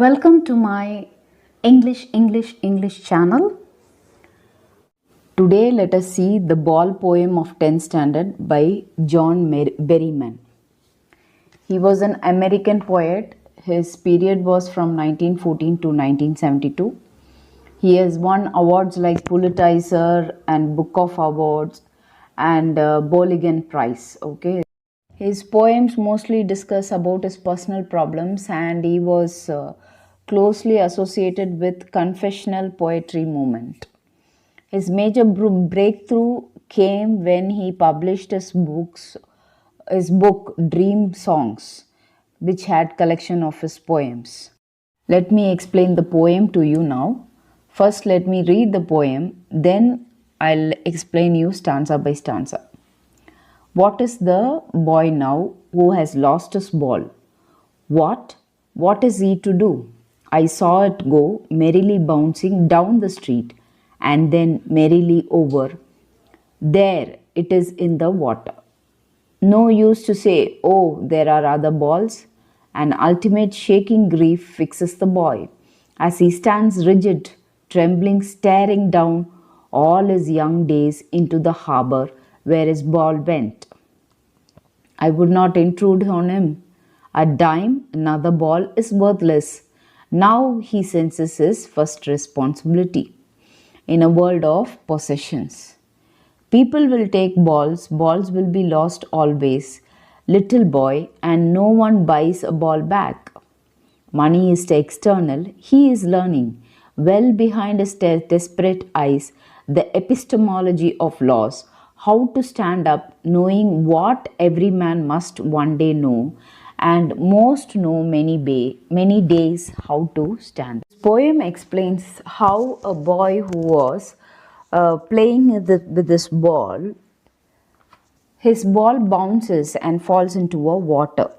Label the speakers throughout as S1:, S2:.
S1: Welcome to my English channel. Today let us see the ball poem of 10th standard by John Berryman. He was an American poet. His period was from 1914 to 1972. He has won awards like Pulitzer and Book of Awards and Boligan Prize. Okay. His poems mostly discuss about his personal problems, and he was closely associated with confessional poetry movement. His major breakthrough came when he published his book Dream Songs, which had collection of his poems. Let me explain the poem to you now. First, let me read the poem, then I'll explain you stanza by stanza. What is the boy now who has lost his ball? What? What is he to do? I saw it go merrily bouncing down the street and then merrily over. There it is in the water. No use to say, oh, there are other balls. An ultimate shaking grief fixes the boy as he stands rigid, trembling, staring down all his young days into the harbor where his ball went. I would not intrude on him. A dime, another ball is worthless. Now he senses his first responsibility in a world of possessions. People will take balls will be lost always. Little boy, and no one buys a ball back. Money is the external, he is learning, well behind his desperate eyes, the epistemology of loss, how to stand up, knowing what every man must one day know, and most know many days how to stand. This poem explains how a boy who was playing with this ball, his ball bounces and falls into a water.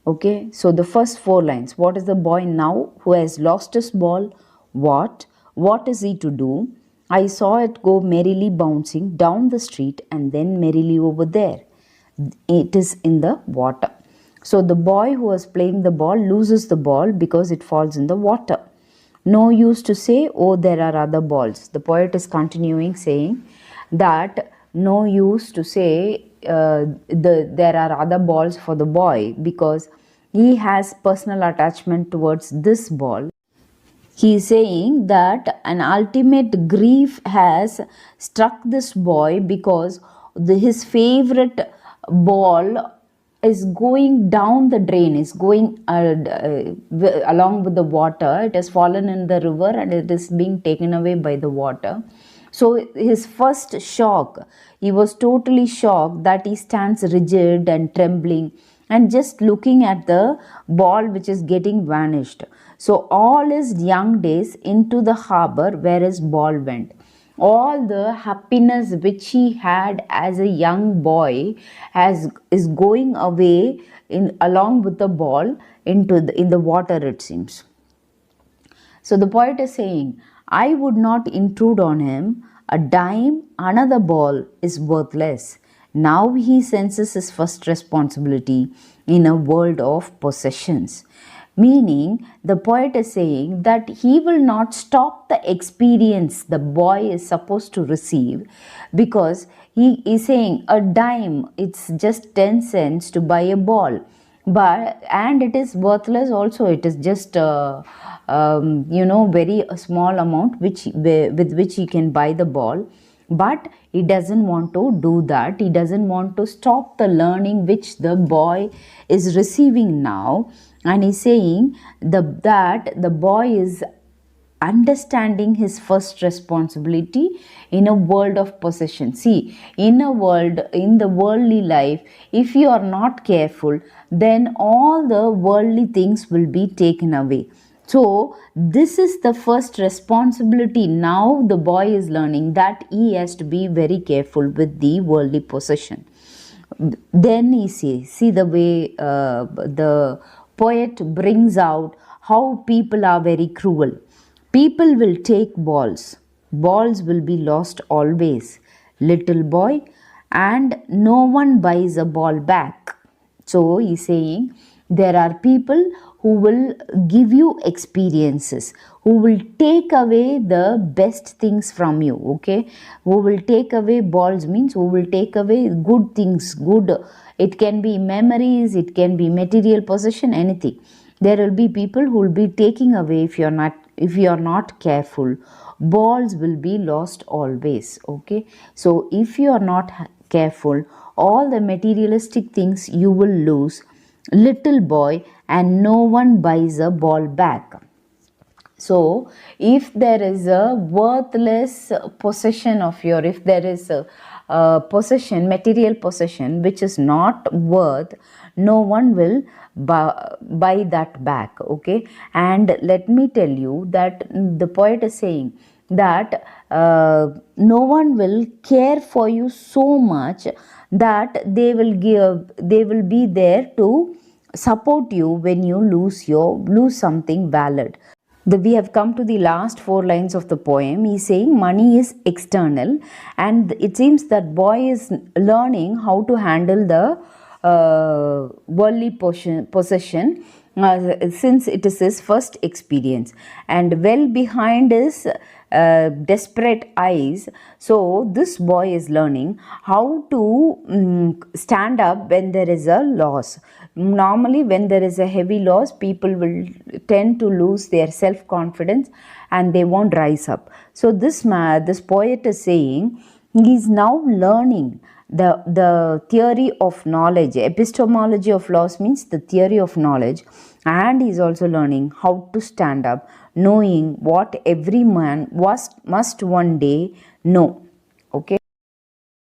S1: Okay, so the first four lines. What is the boy now who has lost his ball? What? What is he to do? I saw it go merrily bouncing down the street and then merrily over there. It is in the water. So the boy who was playing the ball loses the ball because it falls in the water. No use to say, oh, there are other balls. The poet is continuing saying that no use to say there are other balls for the boy because he has personal attachment towards this ball. He is saying that an ultimate grief has struck this boy because his favorite ball is going down the drain, is going along with the water. It has fallen in the river and it is being taken away by the water. So his first shock, he was totally shocked that he stands rigid and trembling and just looking at the ball which is getting vanished. So all his young days into the harbor where his ball went. All the happiness which he had as a young boy is going away along with the ball in the water, it seems. So the poet is saying, I would not intrude on him. A dime, another ball is worthless. Now he senses his first responsibility in a world of possessions. Meaning, the poet is saying that he will not stop the experience the boy is supposed to receive because he is saying a dime, it's just 10 cents to buy a ball. And it is worthless also. It is just very small amount with which he can buy the ball, but he doesn't want to do that. He doesn't want to stop the learning which the boy is receiving now, and he's saying that the boy is understanding his first responsibility in a world of possession. See, in the worldly life, if you are not careful, then all the worldly things will be taken away. So this is the first responsibility. Now the boy is learning that he has to be very careful with the worldly possession. Then he says, see the way the poet brings out how people are very cruel. People will take balls will be lost always. Little boy, and no one buys a ball back. So he's saying there are people who will give you experiences, who will take away the best things from you, okay? Who will take away balls means who will take away good things, good, it can be memories, it can be material possession, anything. There will be people who will be taking away if you are not careful. Balls will be lost always, okay? So if you are not careful, all the materialistic things you will lose, little boy, and no one buys a ball back. So if there is a worthless possession of your, if there is a possession, material possession which is not worth, no one will buy that back, okay? And let me tell you that the poet is saying that no one will care for you so much that they will be there to support you when you lose something valid. We have come to the last 4 lines of the poem. He is saying money is external, and it seems that boy is learning how to handle the worldly possession since it is his first experience, and well behind his desperate eyes. So this boy is learning how to stand up when there is a loss. Normally when there is a heavy loss, people will tend to lose their self confidence and they won't rise up. So this poet is saying he is now learning the theory of knowledge. Epistemology of loss means the theory of knowledge, and he is also learning how to stand up, knowing what every man must one day know, okay?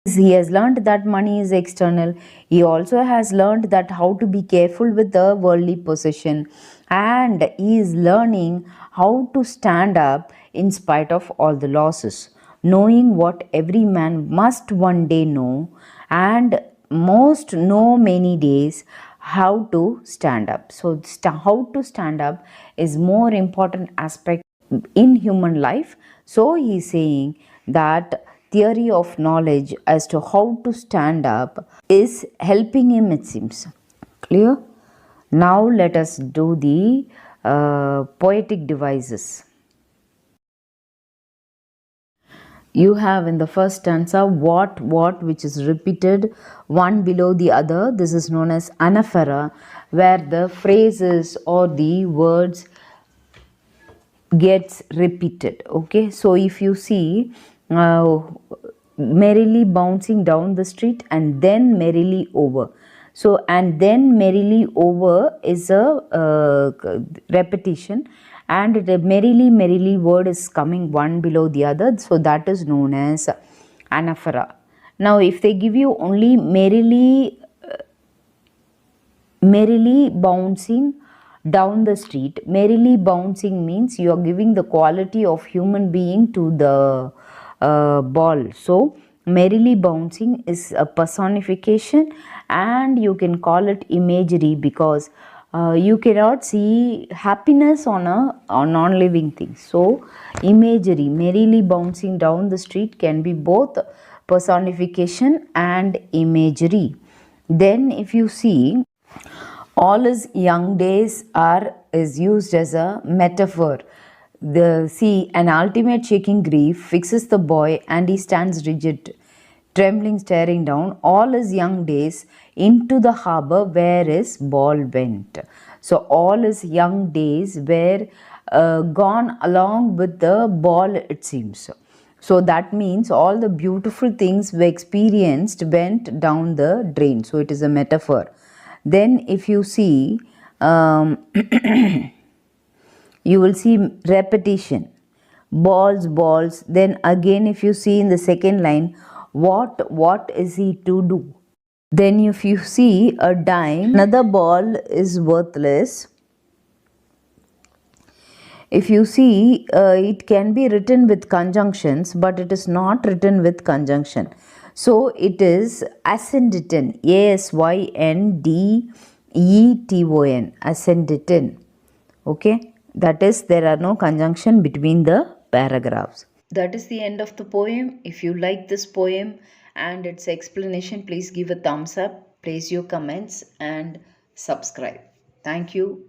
S1: He has learned that money is external. He also has learned that how to be careful with the worldly possession, and he is learning how to stand up in spite of all the losses, knowing what every man must one day know, and most know many days how to stand up. So how to stand up is more important aspect in human life. So he is saying that theory of knowledge as to how to stand up is helping him, it seems. Clear? Now let us do the poetic devices. You have in the first stanza what which is repeated one below the other. This is known as anaphora, where the phrases or the words gets repeated, okay? So if you see merrily bouncing down the street and then merrily over, so and then merrily over is a repetition, and the merrily word is coming one below the other, so that is known as anaphora. Now if they give you only merrily bouncing down the street, merrily bouncing means you are giving the quality of human being to the ball. So merrily bouncing is a personification, and you can call it imagery because you cannot see happiness on non-living thing. So imagery, merrily bouncing down the street, can be both personification and imagery. Then if you see, all his young days is used as a metaphor. An ultimate shaking grief fixes the boy, and he stands rigid, trembling, staring down all his young days into the harbor where his ball went. So all his young days were gone along with the ball, it seems. So that means all the beautiful things we experienced went down the drain. So it is a metaphor. Then if you see, you will see repetition, balls. Then again if you see in the second line, what is he to do? Then if you see a dime, another ball is worthless. If you see, it can be written with conjunctions, but it is not written with conjunction. So it is asyndeton, asyndeton, asyndeton. Okay, that is, there are no conjunction between the paragraphs. That is the end of the poem. If you like this poem and its explanation, please give a thumbs up, place your comments, and subscribe. Thank you.